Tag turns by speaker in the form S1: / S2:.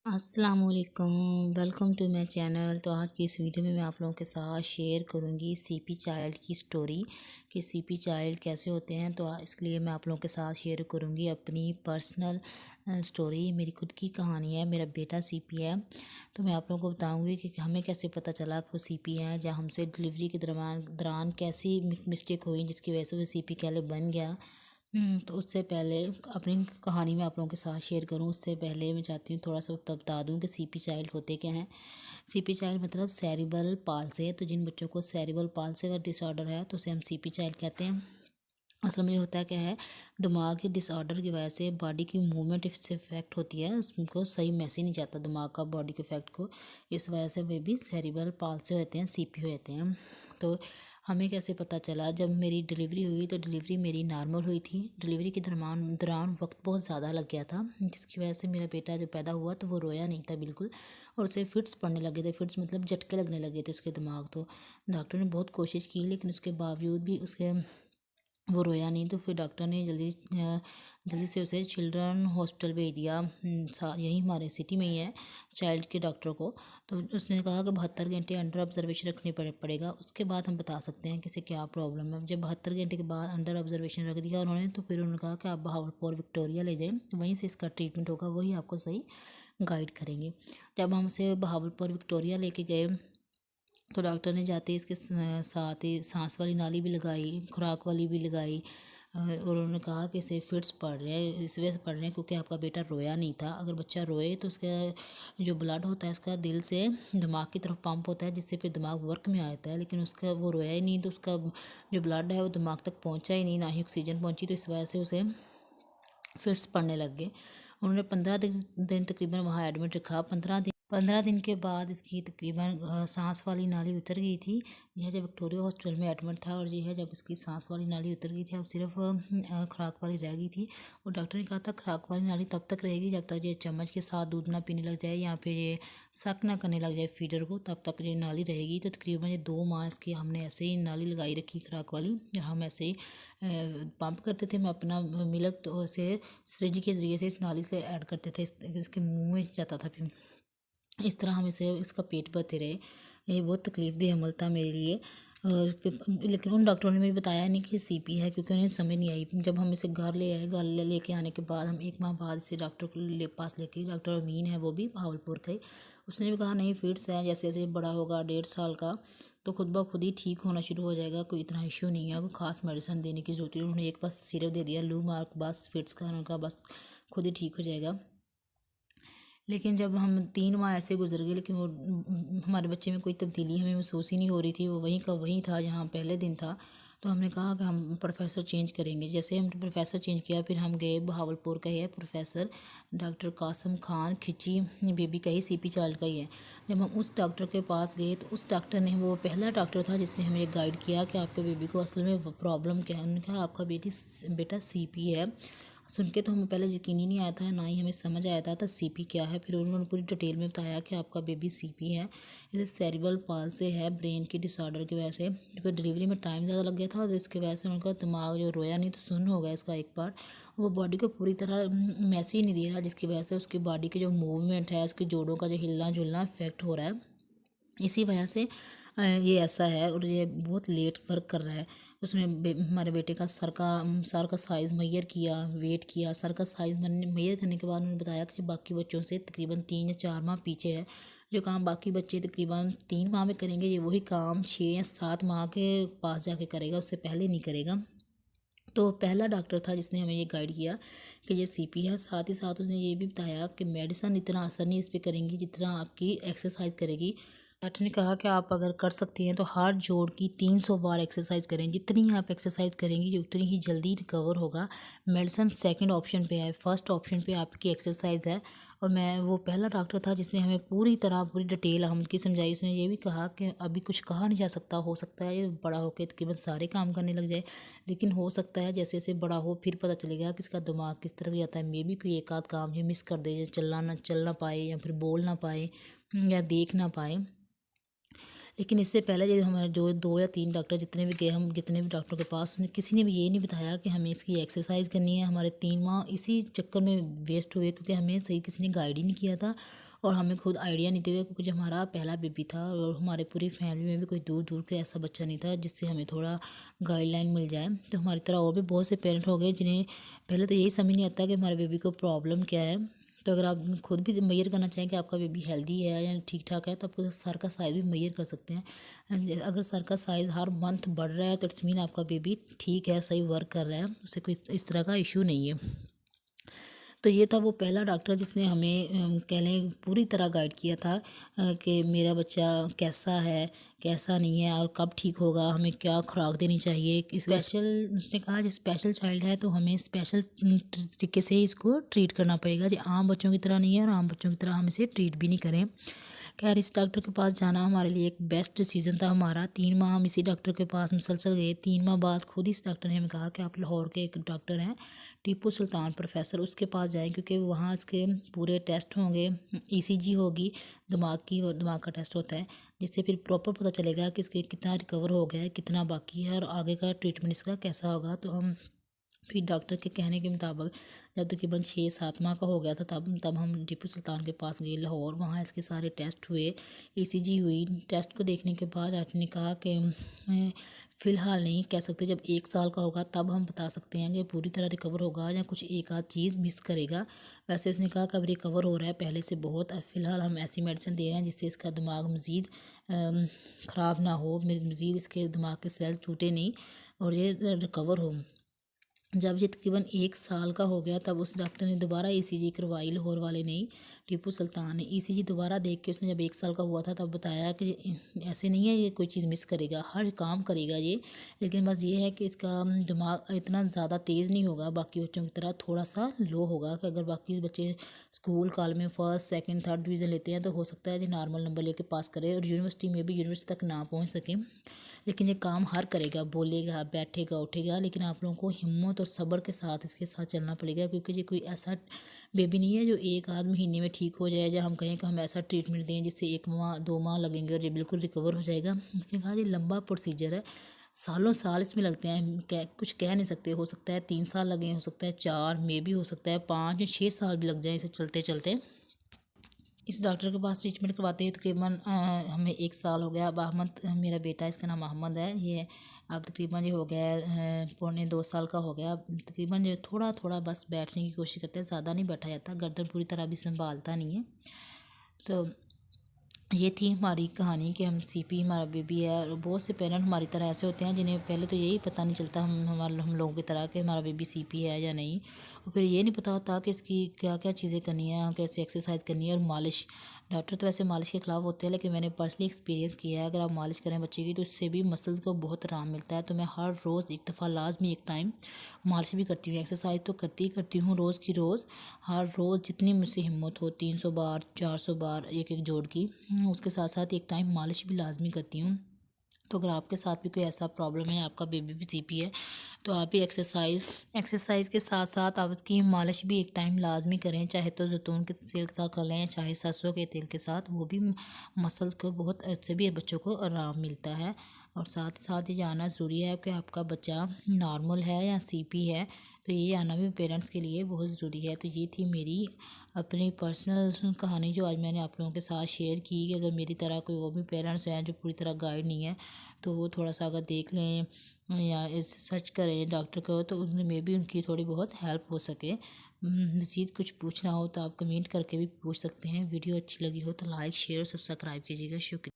S1: अस्सलामुअलैकुम, welcome to my channel. तो आज की इस वीडियो में मैं आप लोगों के साथ शेयर करूंगी सीपी चाइल्ड की स्टोरी कि सीपी चाइल्ड कैसे होते हैं। तो इसके लिए मैं आप लोगों के साथ शेयर करूंगी अपनी पर्सनल स्टोरी। मेरी खुद की कहानी है, मेरा बेटा सीपी है। तो मैं आप लोगों को बताऊंगी कि हमें कैसे पता चला कि वो सीपी है, या हमसे डिलीवरी के दौरान कैसी मिस्टेक हुई जिसकी वजह से वो सीपी कैले बन गया। तो उससे पहले अपनी कहानी में आप लोगों के साथ शेयर करूं उससे पहले मैं चाहती हूँ थोड़ा सा बता दूं कि सीपी चाइल्ड होते क्या हैं। सीपी चाइल्ड मतलब सेरिब्रल पाल्सी है। तो जिन बच्चों को सेरिब्रल पाल्सी का डिसऑर्डर है तो उसे हम सीपी चाइल्ड कहते हैं। असल में होता क्या है, दिमाग के डिसऑर्डर की वजह से बॉडी की मूवमेंट इससे इफेक्ट होती है, उनको सही मैसेज नहीं जाता दिमाग का बॉडी के इफेक्ट को। इस वजह से वे भी सेरिब्रल पाल्सी होते हैं, सीपी होते हैं। तो हमें कैसे पता चला, जब मेरी डिलीवरी हुई तो डिलीवरी मेरी नॉर्मल हुई थी। डिलीवरी के दौरान वक्त बहुत ज़्यादा लग गया था, जिसकी वजह से मेरा बेटा जब पैदा हुआ तो वो रोया नहीं था बिल्कुल, और उसे फिट्स पड़ने लगे थे। फिट्स मतलब झटके लगने लगे थे उसके दिमाग। तो डॉक्टर ने बहुत कोशिश की लेकिन उसके बावजूद भी उसके वो रोया नहीं। तो फिर डॉक्टर ने जल्दी से उसे चिल्ड्रन हॉस्पिटल भेज दिया। यहीं हमारे सिटी में ही है, चाइल्ड के डॉक्टर को। तो उसने कहा कि 72 घंटे अंडर ऑब्जर्वेशन रखने पड़ेगा, उसके बाद हम बता सकते हैं कि इसे क्या प्रॉब्लम है। जब 72 घंटे के बाद अंडर ऑब्जर्वेशन रख दिया उन्होंने, तो फिर उन्होंने कहा कि आप बहावलपुर विक्टोरिया ले जाएँ, वहीं से इसका ट्रीटमेंट होगा, वही आपको सही गाइड करेंगे। जब हम उसे बहावलपुर विक्टोरिया लेके गए तो डॉक्टर ने जाते ही इसके साथ ही सांस वाली नाली भी लगाई, खुराक वाली भी लगाई। और उन्होंने कहा कि इसे फिट्स पड़ रहे हैं, इस वजह से पड़ रहे हैं क्योंकि आपका बेटा रोया नहीं था। अगर बच्चा रोए तो उसका जो ब्लड होता है उसका दिल से दिमाग की तरफ पंप होता है, जिससे फिर दिमाग वर्क में आता है। लेकिन उसका वो रोया ही नहीं, तो उसका जो ब्लड है वो दिमाग तक पहुंचा ही नहीं, ना ही ऑक्सीजन पहुंची। तो इस वजह से उसे फिट्स पड़ने लग गए। उन्होंने 15 दिन तकरीबन वहाँ एडमिट रखा। 15 दिन के बाद इसकी तकरीबन सांस वाली नाली उतर गई थी। यह जब विक्टोरिया हॉस्पिटल में एडमिट था, और यह जब इसकी सांस वाली नाली उतर गई थी, अब सिर्फ खुराक वाली रह गई थी। और डॉक्टर ने कहा था खुराक वाली नाली तब तक रहेगी जब तक ये चम्मच के साथ दूध ना पीने लग जाए, या फिर ये सक ना करने लग जाए फीडर को, तब तक ये नाली रहेगी। तो तकरीबन ये 2 माह इसकी हमने ऐसे ही नाली लगाई रखी खुराक वाली। हम ऐसे ही पंप करते थे। मैं अपना मिल्क तो से सिरिंज के ज़रिए से इस नाली से ऐड करते थे, इसके मुंह में जाता था। फिर इस तरह हम इसे इसका पेट भरते रहे। ये बहुत तकलीफ़देह अमल था मेरे लिए। लेकिन उन डॉक्टरों ने मुझे बताया नहीं कि सीपी है, क्योंकि उन्हें समझ नहीं आई। जब हम इसे घर ले आए, घर लेके आने के बाद हम 1 माह बाद इसे डॉक्टर के पास लेके, डॉक्टर अमीन है वो भी भावलपुर का ही, उसने भी कहा नहीं फिट्स है, जैसे जैसे बड़ा होगा 1.5 साल का तो खुद ब खुद ही ठीक होना शुरू हो जाएगा, कोई इतना इशू नहीं है, कोई खास मेडिसिन देने की जरूरत नहीं। उन्होंने एक बस सिरप दे दिया लू मार्क, बस फिट्स का उनका बस खुद ही ठीक हो जाएगा। लेकिन जब हम 3 माह ऐसे गुजर गए, लेकिन वो हमारे बच्चे में कोई तब्दीली हमें महसूस ही नहीं हो रही थी। वो वहीं का वहीं था जहाँ पहले दिन था। तो हमने कहा कि हम प्रोफेसर चेंज करेंगे। जैसे हम प्रोफेसर चेंज किया, फिर हम गए बहावलपुर का ही है प्रोफेसर डॉक्टर कासम खान खिची, बेबी का ही सीपी चाइल्ड का ही है। जब हम उस डॉक्टर के पास गए तो उस डॉक्टर ने, वो पहला डॉक्टर था जिसने हमें गाइड किया कि आपके बेबी को असल में प्रॉब्लम क्या है। उन्होंने कहा आपका बेटा सीपी है। सुन के तो हमें पहले यकीन ही नहीं आया था, ना ही हमें समझ आया था सीपी क्या है। फिर उन्होंने पूरी डिटेल में बताया कि आपका बेबी सीपी है, इसे सेरिब्रल पाल्सी है, ब्रेन की डिसऑर्डर की वजह से, क्योंकि डिलीवरी में टाइम ज़्यादा लग गया था, और इसकी वजह से उनका दिमाग जो रोया नहीं तो सुन्न हो गया इसका एक पार्ट, वो बॉडी को पूरी तरह मैसेज नहीं दे रहा, जिसकी वजह से उसकी बॉडी की जो मूवमेंट है, उसके जोड़ों का जो हिलना जुलना इफेक्ट हो रहा है। इसी वजह से ये ऐसा है, और ये बहुत लेट वर्क कर रहा है। उसने हमारे बेटे का सर का साइज़ मैयर किया, वेट किया। सर का साइज़ मैयर करने के बाद उन्होंने बताया कि बाकी बच्चों से तकरीबन 3 या 4 माह पीछे है। जो काम बाकी बच्चे तकरीबन 3 माह में करेंगे, ये वही काम 6 या 7 माह के पास जाके करेगा, उससे पहले नहीं करेगा। तो पहला डॉक्टर था जिसने हमें ये गाइड किया कि ये सीपी है। साथ ही साथ उसने ये भी बताया कि मेडिसिन इतना असर नहीं इस पर करेंगी जितना आपकी एक्सरसाइज करेगी। डॉक्टर ने कहा कि आप अगर कर सकती हैं तो हाथ जोड़ की 300 बार एक्सरसाइज करें। जितनी आप एक्सरसाइज करेंगी उतनी ही जल्दी रिकवर होगा। मेडिसिन सेकंड ऑप्शन पे है, फर्स्ट ऑप्शन पे आपकी एक्सरसाइज है। और मैं, वो पहला डॉक्टर था जिसने हमें पूरी तरह पूरी डिटेल हमकी समझाई। उसने ये भी कहा कि अभी कुछ कहा नहीं जा सकता, हो सकता है ये बड़ा होकर तकरीबन सारे काम करने लग जाए, लेकिन हो सकता है जैसे जैसे बड़ा हो फिर पता चलेगा कि इसका दिमाग किस तरफ जाता है। मे भी कोई एक आध काम जो मिस कर दे, चल ना पाए, या फिर बोल ना पाए, या देख ना पाए। लेकिन इससे पहले जो हमारे जो 2 या 3 डॉक्टर जितने भी गए, हम जितने भी डॉक्टरों के पास, उन्हें किसी ने भी ये नहीं बताया कि हमें इसकी एक्सरसाइज करनी है। हमारे 3 माह इसी चक्कर में वेस्ट हुए, क्योंकि हमें सही किसी ने गाइड ही नहीं किया था और हमें खुद आइडिया नहीं था, क्योंकि जब हमारा पहला बेबी था और हमारे पूरी फैमिली में भी कोई दूर दूर के ऐसा बच्चा नहीं था जिससे हमें थोड़ा गाइडलाइन मिल जाए। तो हमारी तरह और भी बहुत से पेरेंट हो गए जिन्हें पहले तो यही समझ नहीं आता कि हमारे बेबी को प्रॉब्लम क्या है। तो अगर आप खुद भी मेजर करना चाहें कि आपका बेबी हेल्दी है या ठीक ठाक है, तो आप सर का साइज़ भी मेजर कर सकते हैं। अगर सर का साइज़ हर मंथ बढ़ रहा है तो इट्स मीन आपका बेबी ठीक है, सही वर्क कर रहा है, उससे कोई इस तरह का इशू नहीं है। तो ये था वो पहला डॉक्टर जिसने हमें कह लें पूरी तरह गाइड किया था कि मेरा बच्चा कैसा है, कैसा नहीं है और कब ठीक होगा, हमें क्या खुराक देनी चाहिए। स्पेशल उसने कहा जो स्पेशल चाइल्ड है तो हमें स्पेशल तरीके से इसको ट्रीट करना पड़ेगा, जो आम बच्चों की तरह नहीं है और आम बच्चों की तरह हम इसे ट्रीट भी नहीं करें। खैर इस डॉक्टर के पास जाना हमारे लिए एक बेस्ट डिसीजन था हमारा। 3 माह हम इसी डॉक्टर के पास मुसलसल गए। 3 माह बाद खुद इस डॉक्टर ने हमें कहा कि आप लाहौर के एक डॉक्टर हैं टीपू सुल्तान प्रोफेसर, उसके पास जाएं, क्योंकि वहाँ इसके पूरे टेस्ट होंगे, ईसीजी होगी दिमाग की और दिमाग का टेस्ट होता है, जिससे फिर प्रॉपर पता चलेगा कि इसके कितना रिकवर हो गया है, कितना बाकी है और आगे का ट्रीटमेंट इसका कैसा होगा। तो हम फिर डॉक्टर के कहने के मुताबिक जब तकरीबन 6-7 माह का हो गया था तब हम टीपू सुल्तान के पास गए लाहौर। वहाँ इसके सारे टेस्ट हुए, ईसीजी हुई। टेस्ट को देखने के बाद डॉक्टर ने कहा कि फ़िलहाल नहीं कह सकते, जब 1 साल का होगा तब हम बता सकते हैं कि पूरी तरह रिकवर होगा या कुछ एक आध चीज़ मिस करेगा। वैसे उसने कहा कि अब रिकवर हो रहा है पहले से बहुत। फ़िलहाल हम ऐसी मेडिसिन दे रहे हैं जिससे इसका दिमाग मज़ीद ख़राब ना हो, मज़ीद इसके दिमाग के सेल्स टूटे नहीं और ये रिकवर हो। जब ये तकरीबन 1 साल का हो गया तब उस डॉक्टर ने दोबारा ईसीजी करवाई, लाहौर वाले नहीं, टीपू सुल्तान ने ईसीजी दोबारा देख के उसने जब 1 साल का हुआ था तब बताया कि ऐसे नहीं है ये कोई चीज़ मिस करेगा, हर काम करेगा ये, लेकिन बस ये है कि इसका दिमाग इतना ज़्यादा तेज़ नहीं होगा, बाकी बच्चों की तरह थोड़ा सा लो होगा। कि अगर बाकी बच्चे स्कूल कॉलेज में फर्स्ट सेकंड थर्ड डिवीज़न लेते हैं तो हो सकता है कि नॉर्मल नंबर लेके पास करे और यूनिवर्सिटी में भी यूनिवर्सिटी तक ना पहुँच सके, लेकिन ये काम हर करेगा, बोलेगा, बैठेगा, उठेगा। लेकिन आप लोगों को हिम्मत और सब्र के साथ इसके साथ चलना पड़ेगा, क्योंकि ये कोई ऐसा बेबी नहीं है जो 1 आध महीने में ठीक हो जाए, या हम कहें कि हम ऐसा ट्रीटमेंट दें जिससे 1 माह 2 माह लगेंगे और ये बिल्कुल रिकवर हो जाएगा। उसने कहा ये लंबा प्रोसीजर है, सालों साल इसमें लगते हैं, कुछ कह नहीं सकते, हो सकता है 3 साल लगें, हो सकता है 4 में भी, हो सकता है 5 या 6 साल भी लग जाए इसे चलते चलते। इस डॉक्टर के पास ट्रीटमेंट करवाते हैं तकरीबन हमें 1 साल हो गया। अब अहमद मेरा बेटा, इसका नाम अहमद है, ये अब तकरीबन ये हो गया है पौने 2 साल का हो गया। अब तकरीबन जो थोड़ा थोड़ा बस बैठने की कोशिश करते हैं, ज़्यादा नहीं बैठा जाता, गर्दन पूरी तरह भी संभालता नहीं है। तो ये थी हमारी कहानी कि हम सीपी हमारा बेबी है। और बहुत से पेरेंट हमारी तरह ऐसे होते हैं जिन्हें पहले तो यही पता नहीं चलता हम लोगों की तरह कि हमारा बेबी सीपी है या नहीं, और फिर ये नहीं पता होता कि इसकी क्या क्या चीज़ें करनी है, कैसे एक्सरसाइज करनी है और मालिश। डॉक्टर तो वैसे मालिश के ख़िलाफ़ होते हैं, लेकिन मैंने पर्सनली एक्सपीरियंस किया है अगर आप मालिश करें बच्चे की तो उससे भी मसल्स को बहुत आराम मिलता है। तो मैं हर रोज़ एक दफ़ा लाजमी एक टाइम मालिश भी करती हूँ। एक्सरसाइज तो करती ही करती हूँ रोज़ की रोज़, हर रोज़ जितनी मुझसे हिम्मत हो, 300 बार 400 बार एक एक जोड़ की। उसके साथ साथ एक टाइम मालिश भी लाजमी करती हूँ। तो अगर आपके साथ भी कोई ऐसा प्रॉब्लम है, आपका बेबी भी सीपी है, तो आप भी एक्सरसाइज के साथ साथ आप उसकी मालिश भी एक टाइम लाजमी करें, चाहे तो जैतून के तेल के साथ कर लें, चाहे सरसों के तेल के साथ, वो भी मसल्स को बहुत अच्छे भी बच्चों को आराम मिलता है। और साथ ही साथ ये जानना ज़रूरी है कि आपका बच्चा नॉर्मल है या सीपी है, तो ये जानना भी पेरेंट्स के लिए बहुत ज़रूरी है। तो ये थी मेरी अपनी पर्सनल कहानी जो आज मैंने आप लोगों के साथ शेयर की, कि अगर मेरी तरह कोई और भी पेरेंट्स हैं जो पूरी तरह गाइड नहीं है तो वो थोड़ा सा अगर देख लें या सर्च करें डॉक्टर को, तो उनमें भी उनकी थोड़ी बहुत हेल्प हो सके। मज़ीद कुछ पूछना हो तो आप कमेंट करके भी पूछ सकते हैं। वीडियो अच्छी लगी हो तो लाइक शेयर और सब्सक्राइब कीजिएगा। शुक्रिया।